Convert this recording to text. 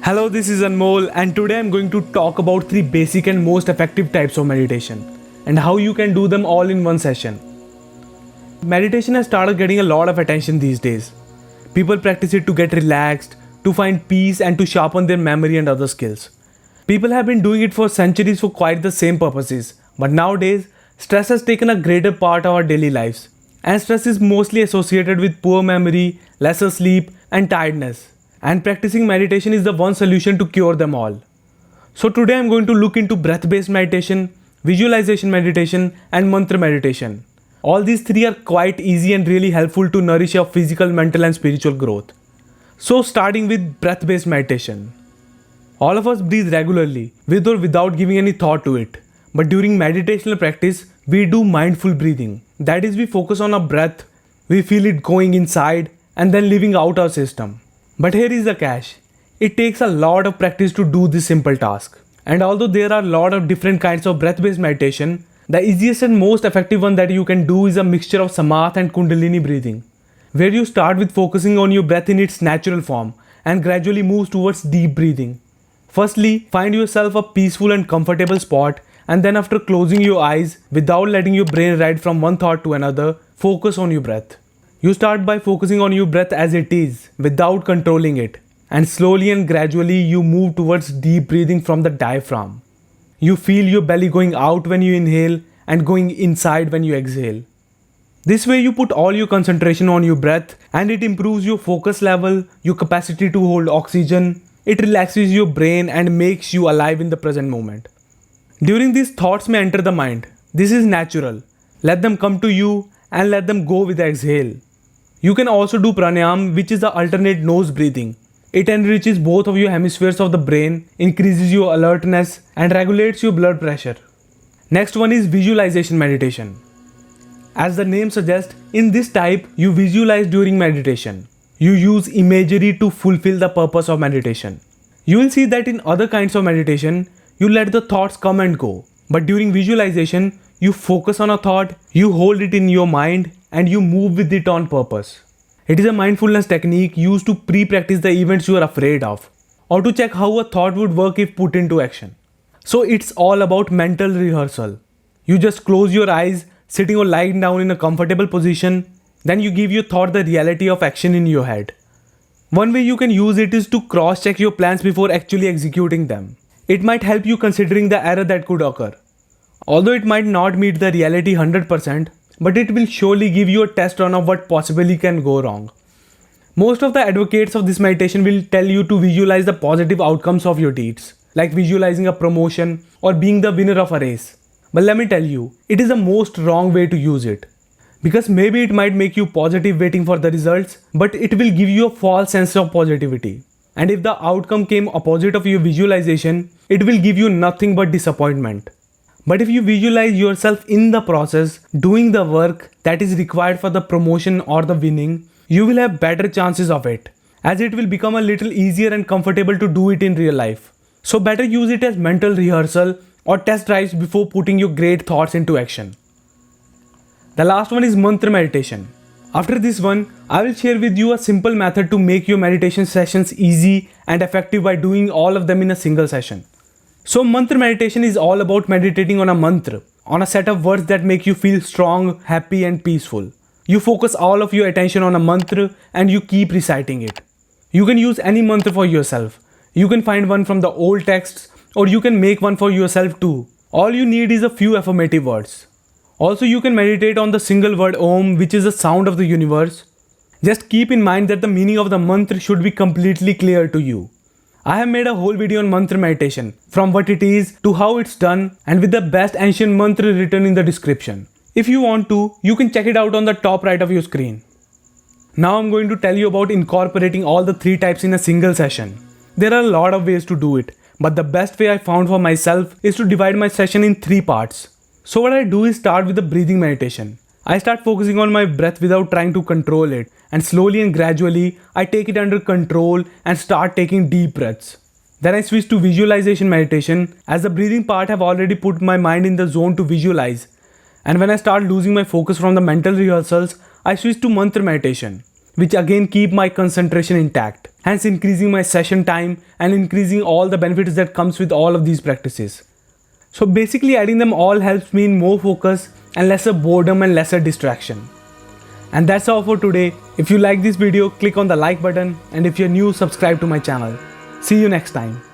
Hello, this is Anmol, and today I'm going to talk about three basic and most effective types of meditation and how you can do them all in one session. Meditation has started getting a lot of attention these days. People practice it to get relaxed, to find peace, and to sharpen their memory and other skills. People have been doing it for centuries for quite the same purposes, but nowadays, stress has taken a greater part of our daily lives, and stress is mostly associated with poor memory, lesser sleep, and tiredness. And practicing meditation is the one solution to cure them all. So today I'm going to look into breath-based meditation, visualization meditation, and mantra meditation. All these three are quite easy and really helpful to nourish your physical, mental, and spiritual growth. So starting with breath-based meditation. All of us breathe regularly, with or without giving any thought to it. But during meditational practice, we do mindful breathing. That is, we focus on our breath, we feel it going inside and then leaving out our system. But here is the catch. It takes a lot of practice to do this simple task. And although there are a lot of different kinds of breath-based meditation, the easiest and most effective one that you can do is a mixture of Samatha and Kundalini breathing, where you start with focusing on your breath in its natural form and gradually moves towards deep breathing. Firstly, find yourself a peaceful and comfortable spot, and then after closing your eyes, without letting your brain ride from one thought to another, focus on your breath. You start by focusing on your breath as it is, without controlling it. And slowly and gradually you move towards deep breathing from the diaphragm. You feel your belly going out when you inhale and going inside when you exhale. This way you put all your concentration on your breath, and it improves your focus level, your capacity to hold oxygen. It relaxes your brain and makes you alive in the present moment. During these, thoughts may enter the mind. This is natural. Let them come to you and let them go with the exhale. You can also do pranayam, which is the alternate nose breathing. It enriches both of your hemispheres of the brain, increases your alertness, and regulates your blood pressure. Next one is visualization meditation. As the name suggests, in this type, you visualize during meditation. You use imagery to fulfill the purpose of meditation. You will see that in other kinds of meditation, you let the thoughts come and go. But during visualization, you focus on a thought, you hold it in your mind, and you move with it on purpose. It is a mindfulness technique used to pre-practice the events you are afraid of, or to check how a thought would work if put into action. So it's all about mental rehearsal. You just close your eyes, sitting or lying down in a comfortable position, then you give your thought the reality of action in your head. One way you can use it is to cross-check your plans before actually executing them. It might help you considering the error that could occur. Although it might not meet the reality 100%, but it will surely give you a test run of what possibly can go wrong. Most of the advocates of this meditation will tell you to visualize the positive outcomes of your deeds, like visualizing a promotion or being the winner of a race. But let me tell you, it is the most wrong way to use it. Because maybe it might make you positive waiting for the results, but it will give you a false sense of positivity. And if the outcome came opposite of your visualization, it will give you nothing but disappointment. But if you visualize yourself in the process, doing the work that is required for the promotion or the winning, you will have better chances of it, as it will become a little easier and comfortable to do it in real life. So better use it as mental rehearsal or test drives before putting your great thoughts into action. The last one is mantra meditation. After this one, I will share with you a simple method to make your meditation sessions easy and effective by doing all of them in a single session. So mantra meditation is all about meditating on a mantra, on a set of words that make you feel strong, happy, and peaceful. You focus all of your attention on a mantra and you keep reciting it. You can use any mantra for yourself. You can find one from the old texts, or you can make one for yourself too. All you need is a few affirmative words. Also, you can meditate on the single word Om, which is the sound of the universe. Just keep in mind that the meaning of the mantra should be completely clear to you. I have made a whole video on mantra meditation, from what it is to how it's done, and with the best ancient mantra written in the description. If you want to, you can check it out on the top right of your screen. Now I'm going to tell you about incorporating all the three types in a single session. There are a lot of ways to do it, but the best way I found for myself is to divide my session in three parts. So what I do is start with the breathing meditation. I start focusing on my breath without trying to control it, and slowly and gradually I take it under control and start taking deep breaths. Then I switch to visualization meditation, as the breathing part have already put my mind in the zone to visualize. And when I start losing my focus from the mental rehearsals, I switch to mantra meditation. which again keep my concentration intact, hence increasing my session time and increasing all the benefits that comes with all of these practices. So basically adding them all helps me in more focus and lesser boredom and lesser distraction. And that's all for today. If you like this video, click on the like button, and if you're new, subscribe to my channel. See you next time.